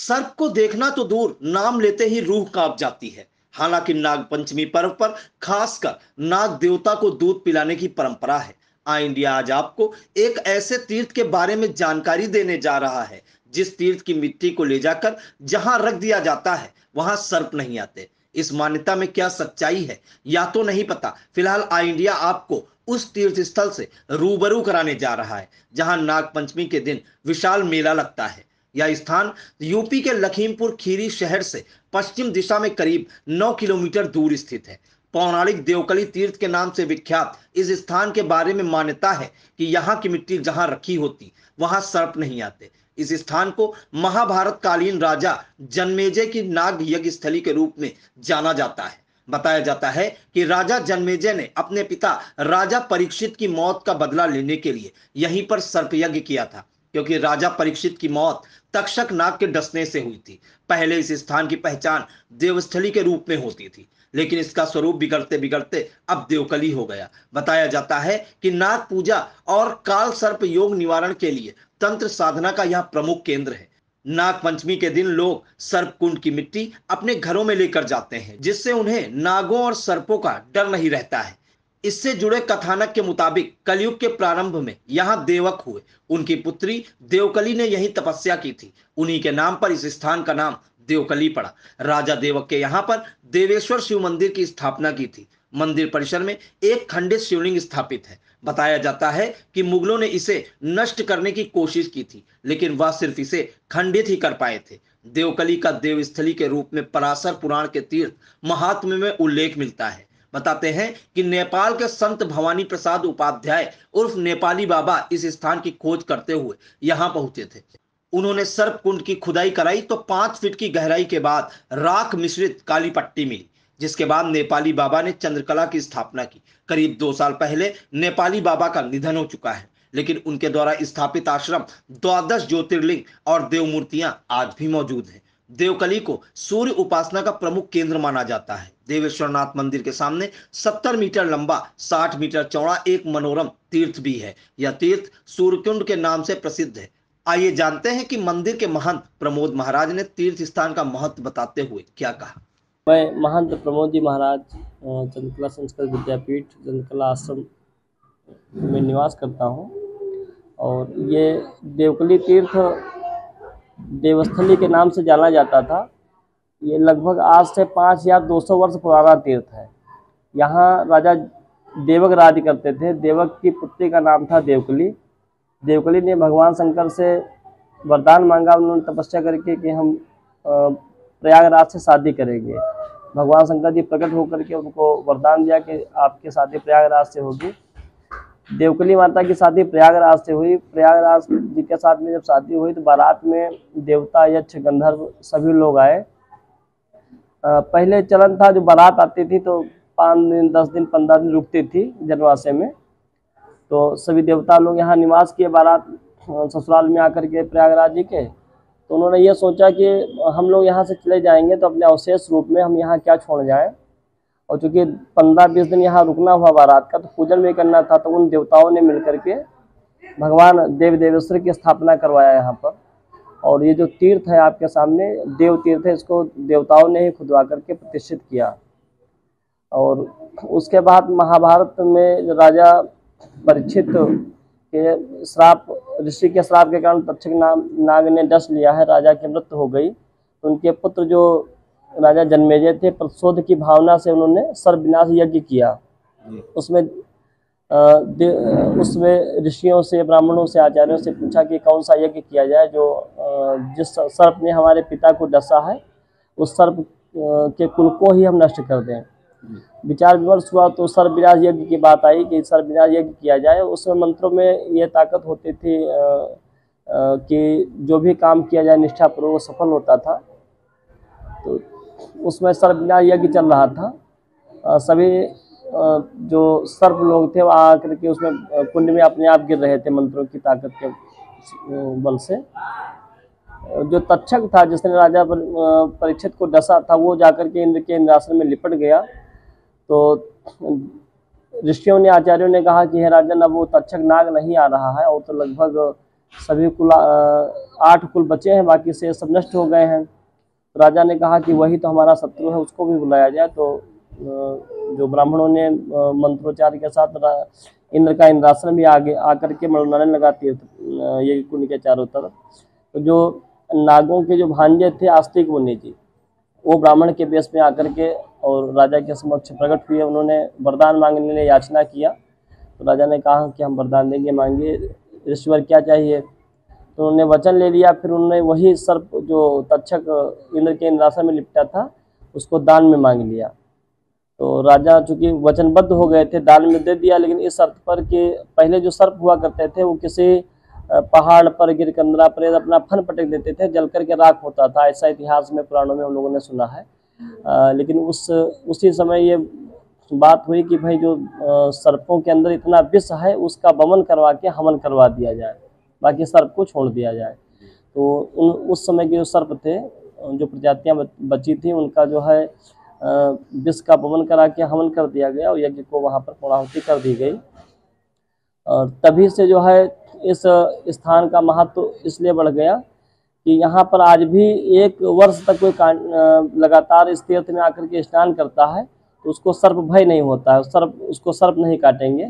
सर्प को देखना तो दूर, नाम लेते ही रूह कांप जाती है। हालांकि नाग पंचमी पर्व पर खासकर नाग देवता को दूध पिलाने की परंपरा है। इंडिया आज आपको एक ऐसे तीर्थ के बारे में जानकारी देने जा रहा है जिस तीर्थ की मिट्टी को ले जाकर जहां रख दिया जाता है वहां सर्प नहीं आते। इस मान्यता में क्या सच्चाई है या तो नहीं पता। फिलहाल इंडिया आपको उस तीर्थ स्थल से रूबरू कराने जा रहा है जहां नाग पंचमी के दिन विशाल मेला लगता है। यह स्थान यूपी के लखीमपुर खीरी शहर से पश्चिम दिशा में करीब 9 किलोमीटर दूर स्थित है। पौराणिक देवकली तीर्थ के नाम से विख्यात इस स्थान के बारे में मान्यता है कि यहाँ की मिट्टी जहां रखी होती वहां सर्प नहीं आते। इस स्थान को महाभारत कालीन राजा जन्मेजय की नाग यज्ञ स्थली के रूप में जाना जाता है। बताया जाता है कि राजा जन्मेजय ने अपने पिता राजा परीक्षित की मौत का बदला लेने के लिए यहीं पर सर्प यज्ञ किया था, क्योंकि राजा परीक्षित की मौत तक्षक नाग के डसने से हुई थी। पहले इस स्थान की पहचान देवस्थली के रूप में होती थी, लेकिन इसका स्वरूप बिगड़ते बिगड़ते अब देवकली हो गया। बताया जाता है कि नाग पूजा और काल सर्प योग निवारण के लिए तंत्र साधना का यह प्रमुख केंद्र है। नाग पंचमी के दिन लोग सर्प कुंड की मिट्टी अपने घरों में लेकर जाते हैं, जिससे उन्हें नागों और सर्पों का डर नहीं रहता है। इससे जुड़े कथानक के मुताबिक कलयुग के प्रारंभ में यहाँ देवक हुए। उनकी पुत्री देवकली ने यही तपस्या की थी। उन्हीं के नाम पर इस स्थान का नाम देवकली पड़ा। राजा देवक के यहाँ पर देवेश्वर शिव मंदिर की स्थापना की थी। मंदिर परिसर में एक खंडित शिवलिंग स्थापित है। बताया जाता है कि मुगलों ने इसे नष्ट करने की कोशिश की थी, लेकिन वह सिर्फ इसे खंडित ही कर पाए थे। देवकली का देवस्थली के रूप में पराशर पुराण के तीर्थ महात्म्य में उल्लेख मिलता है। बताते हैं कि नेपाल के संत भवानी प्रसाद उपाध्याय उर्फ नेपाली बाबा इस स्थान की खोज करते हुए यहाँ पहुंचे थे। उन्होंने सर्प कुंड की खुदाई कराई तो 5 फीट की गहराई के बाद राख मिश्रित काली पट्टी मिली, जिसके बाद नेपाली बाबा ने चंद्रकला की स्थापना की। करीब 2 साल पहले नेपाली बाबा का निधन हो चुका है, लेकिन उनके द्वारा स्थापित आश्रम 12 ज्योतिर्लिंग और देव मूर्तियां आज भी मौजूद हैं। देवकली को सूर्य उपासना का प्रमुख केंद्र माना जाता है। देवेश्वरनाथ मंदिर के सामने 70 मीटर लंबा 60 मीटर चौड़ा एक मनोरम तीर्थ भी है। यह तीर्थ सूर्यकुंड के नाम से प्रसिद्ध है। आइए जानते हैं कि मंदिर के महंत प्रमोद महाराज ने तीर्थ स्थान का महत्व बताते हुए क्या कहा। मैं महंत प्रमोद जी महाराज चंद्रकला संस्कृत विद्यापीठ चंद्रकला आश्रम में निवास करता हूँ। और ये देवकली तीर्थ देवस्थली के नाम से जाना जाता था। ये लगभग आज से 5 या 200 वर्ष पुराना तीर्थ है। यहाँ राजा देवक राज्य करते थे। देवक की पुत्री का नाम था देवकली। देवकली ने भगवान शंकर से वरदान मांगा, उन्होंने तपस्या करके कि हम प्रयागराज से शादी करेंगे। भगवान शंकर जी प्रकट होकर के उनको वरदान दिया कि आपकी शादी प्रयागराज से होगी। देवकली माता की शादी प्रयागराज से हुई। प्रयागराज जी के साथ में जब शादी हुई तो बारात में देवता यक्ष गंधर्व सभी लोग आए। पहले चलन था जो बारात आती थी तो 5 दिन 10 दिन 15 दिन रुकती थी जनवासे में। तो सभी देवता लोग यहाँ निवास किए बारात ससुराल में आकर के प्रयागराज जी के। तो उन्होंने ये सोचा कि हम लोग यहाँ से चले जाएंगे तो अपने अवशेष रूप में हम यहाँ क्या छोड़ जाएं। और चूँकि 15-20 दिन यहाँ रुकना हुआ बारात का तो पूजन भी करना था, तो उन देवताओं ने मिलकर के भगवान देव देवेश्वर की स्थापना करवाया यहाँ पर। और ये जो तीर्थ है आपके सामने देव तीर्थ है, इसको देवताओं ने ही खुदवा करके प्रतिष्ठित किया। और उसके बाद महाभारत में जो राजा परीक्षित के श्राप, ऋषि के श्राप के कारण तक्षक नाग ने डस लिया है, राजा की मृत्यु हो गई। तो उनके पुत्र जो राजा जन्मेजय थे, प्रतिशोध की भावना से उन्होंने सर्प विनाश यज्ञ किया। उसमें ऋषियों से, ब्राह्मणों से, आचार्यों से पूछा कि कौन सा यज्ञ किया जाए जो जिस सर्प ने हमारे पिता को डसा है उस सर्प के कुल को ही हम नष्ट कर दें। विचार विमर्श हुआ तो सर्प विनाश यज्ञ की बात आई कि सर्प विनाश यज्ञ किया जाए। उस मंत्रों में ये ताकत होती थी कि जो भी काम किया जाए निष्ठापूर्वक सफल होता था। तो उसमें सर्प विनाश यज्ञ चल रहा था। सभी जो सर्प लोग थे वह आकर के उसमें कुंड में अपने आप गिर रहे थे मंत्रों की ताकत के बल से। जो तक्षक था जिसने राजा परीक्षित को डसा था वो जाकर के इंद्र के इंद्रासन में लिपट गया। तो ऋषियों ने, आचार्यों ने कहा कि हे राजन, अब वो तक्षक नाग नहीं आ रहा है और तो लगभग सभी कुल 8 कुल बचे हैं, बाकी से सब नष्ट हो गए हैं। तो राजा ने कहा कि वही तो हमारा शत्रु है, उसको भी बुलाया जाए। तो जो ब्राह्मणों ने मंत्रोच्चार के साथ इंद्र का इंद्रासन भी आगे आकर के मंडराने लगा तीर्थ ये कुंड के चारों तरफ। तो जो नागों के जो भांजे थे आस्तिक मुनि जी, वो ब्राह्मण के वेश में आकर के और राजा के समक्ष प्रकट हुए। उन्होंने वरदान मांगने के लिए याचना किया। तो राजा ने कहा कि हम वरदान देंगे, मांगिए ईश्वर क्या चाहिए। तो उन्होंने वचन ले लिया। फिर उन्होंने वही सर्प जो तक्षक इंद्र के इंद्रासन में लिपटा था उसको दान में मांग लिया। तो राजा चूंकि वचनबद्ध हो गए थे, दान में दे दिया, लेकिन इस शर्त पर कि पहले जो सर्प हुआ करते थे वो किसी पहाड़ पर गिर कंदरा पर अपना फन पटक देते थे, जल करके राख होता था। ऐसा इतिहास में पुराणों में हम लोगों ने सुना है। लेकिन उसी समय ये बात हुई कि भाई जो सर्पों के अंदर इतना विष है उसका वमन करवा के हवन करवा दिया जाए, बाकी सर्प को छोड़ दिया जाए। तो उस समय के जो सर्प थे, जो प्रजातियां बची थी, उनका जो है विष का वमन करा के हवन कर दिया गया और यज्ञ को वहाँ पर पूर्णाहुति कर दी गई। और तभी से जो है इस स्थान का महत्व इसलिए बढ़ गया कि यहाँ पर आज भी 1 वर्ष तक कोई लगातार इस तीर्थ में आकर के स्नान करता है तो उसको सर्प भय नहीं होता है। उसको सर्प नहीं काटेंगे,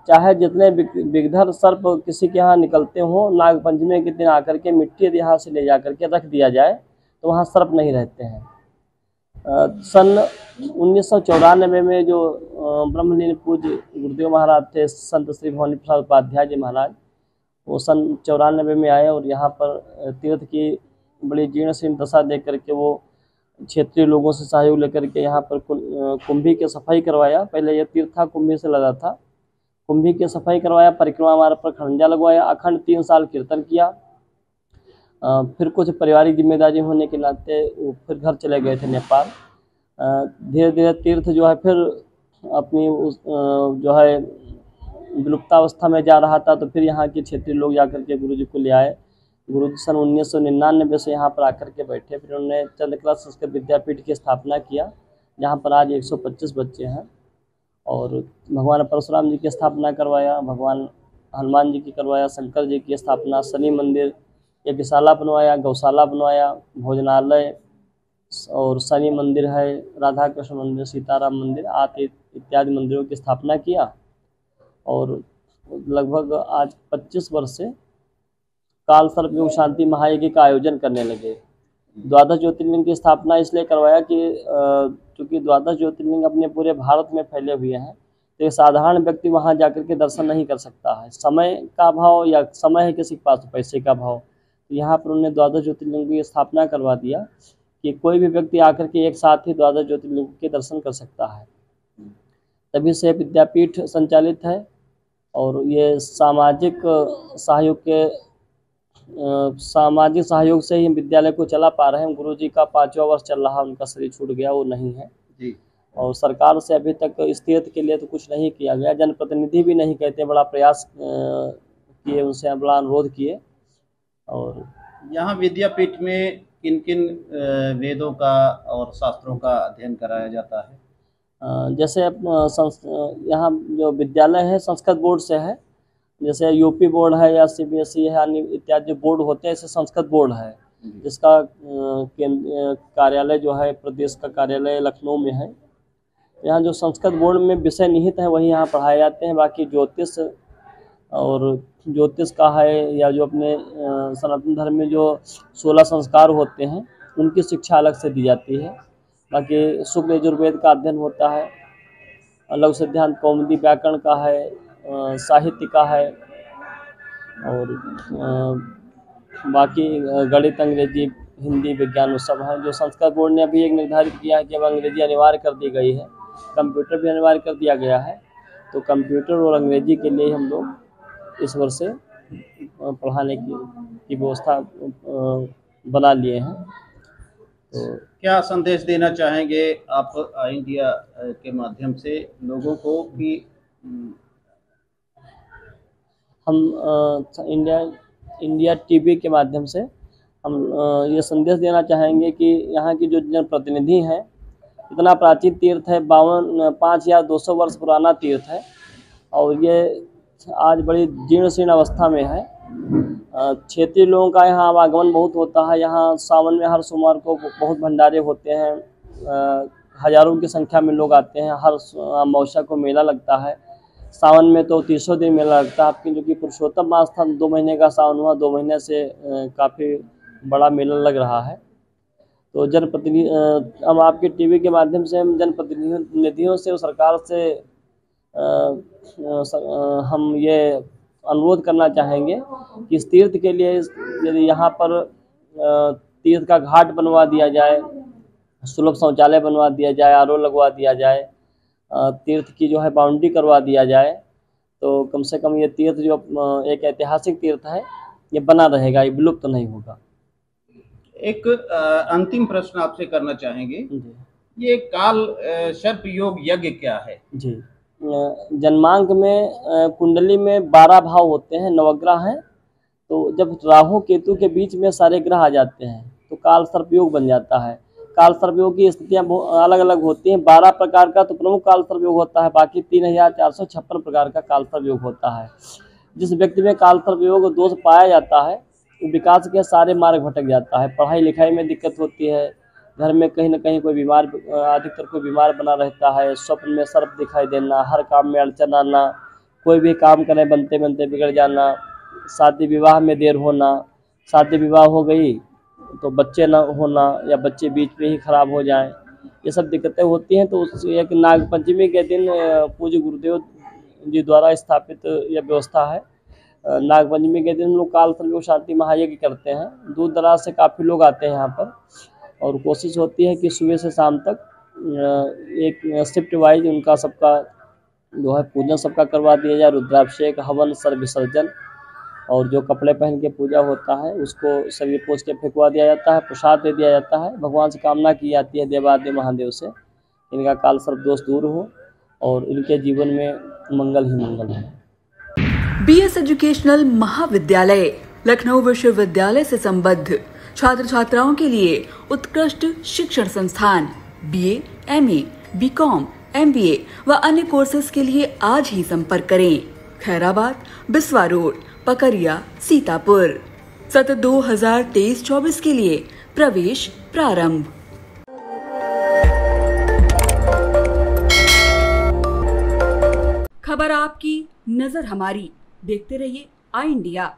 चाहे जितने विगधर सर्प किसी के यहाँ निकलते हों, नाग पंचमी के दिन आकर के मिट्टी यदि यहाँ से ले जा करके रख दिया जाए तो वहाँ सर्प नहीं रहते हैं। सन 1994 में जो ब्रह्मलीन पूज्य गुरुदेव महाराज थे, संत श्री भवानी प्रसाद उपाध्याय जी महाराज, वो सन 94 में आए और यहाँ पर तीर्थ की बड़ी जीर्ण शीर्ण दशा देख करके वो क्षेत्रीय लोगों से सहयोग लेकर के यहाँ पर कुंभी की सफाई करवाया। पहले ये तीर्थ था, कुंभी से लगा था। कुंभी की सफाई करवाया, परिक्रमा मार्ग पर खड़ंजा लगवाया, अखंड 3 साल कीर्तन किया। फिर कुछ पारिवारिक जिम्मेदारी होने के नाते वो फिर घर चले गए थे नेपाल। धीरे धीरे तीर्थ जो है फिर अपनी जो है विलुप्तावस्था में जा रहा था। तो फिर यहाँ के क्षेत्रीय लोग जाकर के गुरु जी को ले आए। गुरु जी सन 1999 से यहाँ पर आकर के बैठे। फिर उन्होंने चंद्रकला संस्कृत विद्यापीठ की स्थापना किया, जहाँ पर आज 125 बच्चे हैं। और भगवान परशुराम जी की स्थापना करवाया, भगवान हनुमान जी की करवाया, शंकर जी की स्थापना, शनि मंदिर, यज्ञशाला बनवाया, गौशाला बनवाया, भोजनालय और शनि मंदिर है, राधा कृष्ण मंदिर, सीताराम मंदिर आदि इत्यादि मंदिरों की स्थापना किया। और लगभग आज 25 वर्ष से काल सर्प योग शांति महायज्ञ का आयोजन करने लगे। द्वादश ज्योतिर्लिंग की स्थापना इसलिए करवाया कि चूँकि द्वादश ज्योतिर्लिंग अपने पूरे भारत में फैले हुए हैं, तो एक साधारण व्यक्ति वहां जाकर के दर्शन नहीं कर सकता है। समय का अभाव या समय है किसी के पास पैसे का अभाव, तो यहाँ पर उन्होंने द्वादश ज्योतिर्लिंग की स्थापना करवा दिया कि कोई भी व्यक्ति आकर के एक साथ ही द्वादश ज्योतिर्लिंग के दर्शन कर सकता है। तभी से विद्यापीठ संचालित है और ये सामाजिक सहयोग से ही विद्यालय को चला पा रहे हैं। गुरुजी का 5वां वर्ष चल रहा, उनका शरीर छूट गया, वो नहीं है जी। और सरकार से अभी तक इस तीर्थ के लिए तो कुछ नहीं किया गया। जनप्रतिनिधि भी नहीं कहते, बड़ा प्रयास किए, उनसे बड़ा अनुरोध किए। और यहाँ विद्यापीठ में किन किन वेदों का और शास्त्रों का अध्ययन कराया जाता है? जैसे यहाँ जो विद्यालय है संस्कृत बोर्ड से है, जैसे यूपी बोर्ड है या सीबीएसई है इत्यादि जो बोर्ड होते हैं, ऐसे संस्कृत बोर्ड है जिसका कार्यालय जो है प्रदेश का कार्यालय लखनऊ में है। यहाँ जो संस्कृत बोर्ड में विषय निहित है वही यहाँ पढ़ाए जाते हैं। बाकी ज्योतिष का है या जो अपने सनातन धर्म में जो 16 संस्कार होते हैं उनकी शिक्षा अलग से दी जाती है। बाकी शुक्ल यजुर्वेद का अध्ययन होता है, लघु सिद्धांत कौमुदी व्याकरण का है, साहित्य का है, और बाकी गणित, अंग्रेजी, हिंदी, विज्ञान सब है। जो संस्कृत बोर्ड ने अभी एक निर्धारित किया है कि अब अंग्रेजी अनिवार्य कर दी गई है, कंप्यूटर भी अनिवार्य कर दिया गया है। तो कंप्यूटर और अंग्रेजी के लिए हम लोग इस वर्ष से पढ़ाने की व्यवस्था बना लिए हैं। तो क्या संदेश देना चाहेंगे आप इंडिया के माध्यम से लोगों को कि हम इंडिया टीवी के माध्यम से हम ये संदेश देना चाहेंगे कि यहाँ की जो जनप्रतिनिधि हैं, इतना प्राचीन तीर्थ है, 5,200 वर्ष पुराना तीर्थ है और ये आज बड़ी जीर्ण शीर्ण अवस्था में है। क्षेत्रीय लोगों का यहाँ आवागमन बहुत होता है। यहाँ सावन में हर सोमवार को बहुत भंडारे होते हैं, हजारों की संख्या में लोग आते हैं। हर अमावस्या को मेला लगता है। सावन में तो 300 दिन मेला लगता है। आपकी जो कि पुरुषोत्तम मास था 2 महीने का सावन हुआ, 2 महीने से काफ़ी बड़ा मेला लग रहा है। तो जनप्रतिनिधि अब आपके टीवी के माध्यम से हम जनप्रतिनिधियों से और सरकार से हम ये अनुरोध करना चाहेंगे कि इस तीर्थ के लिए यदि यहाँ पर तीर्थ का घाट बनवा दिया जाए, सुलभ शौचालय बनवा दिया जाए, आरओ लगवा दिया जाए, तीर्थ की जो है बाउंड्री करवा दिया जाए, तो कम से कम ये तीर्थ जो एक ऐतिहासिक तीर्थ है ये बना रहेगा, ये विलुप्त तो नहीं होगा। एक अंतिम प्रश्न आपसे करना चाहेंगे, ये काल सर्प योग यज्ञ क्या है? जी, जन्मांक में कुंडली में 12 भाव होते हैं, नवग्रह हैं। तो जब राहु केतु के बीच में सारे ग्रह आ जाते हैं तो काल सर्प योग बन जाता है। काल सर्प योग की स्थितियाँ अलग अलग होती हैं। 12 प्रकार का तो प्रमुख काल सर्प योग होता है, बाकी 3456 प्रकार का काल सर्प योग होता है। जिस व्यक्ति में काल सर्प योग दोष पाया जाता है विकास के सारे मार्ग भटक जाता है। पढ़ाई लिखाई में दिक्कत होती है, घर में कहीं ना कहीं कोई बीमार, अधिकतर कोई बीमार बना रहता है, स्वप्न में सर्प दिखाई देना, हर काम में अड़चन आना, कोई भी काम करें बनते बनते बिगड़ जाना, शादी विवाह में देर होना, शादी विवाह हो गई तो बच्चे न होना या बच्चे बीच में ही खराब हो जाएं, ये सब दिक्कतें होती हैं। तो उस एक नाग पंचमी के दिन पूज्य गुरुदेव जी द्वारा स्थापित यह व्यवस्था है। नाग पंचमी के दिन हम लोग काल सर्प योग शांति महायज्ञ करते हैं। दूर दराज से काफ़ी लोग आते हैं यहाँ पर और कोशिश होती है कि सुबह से शाम तक एक शिफ्ट वाइज उनका सबका जो है पूजन सबका करवा दिया जाए, रुद्राभिषेक, हवन, सर्व विसर्जन, और जो कपड़े पहन के पूजा होता है उसको शरीर पोछ के फेंकवा दिया जाता है, प्रसाद दे दिया जाता है। भगवान से कामना की जाती है देवादेव महादेव से इनका काल सर्प दोष दूर हो और इनके जीवन में मंगल ही मंगल हो। बीएस एजुकेशनल महाविद्यालय लखनऊ विश्वविद्यालय से संबद्ध छात्र छात्राओं के लिए उत्कृष्ट शिक्षण संस्थान बीए, एमए, बीकॉम, एमबीए व अन्य कोर्सेज के लिए आज ही संपर्क करें। खैराबाद, बिस्वा रोड, पकरिया, सीतापुर। सत्र 2023-24 के लिए प्रवेश प्रारंभ। खबर आपकी, नजर हमारी। देखते रहिए आई इंडिया।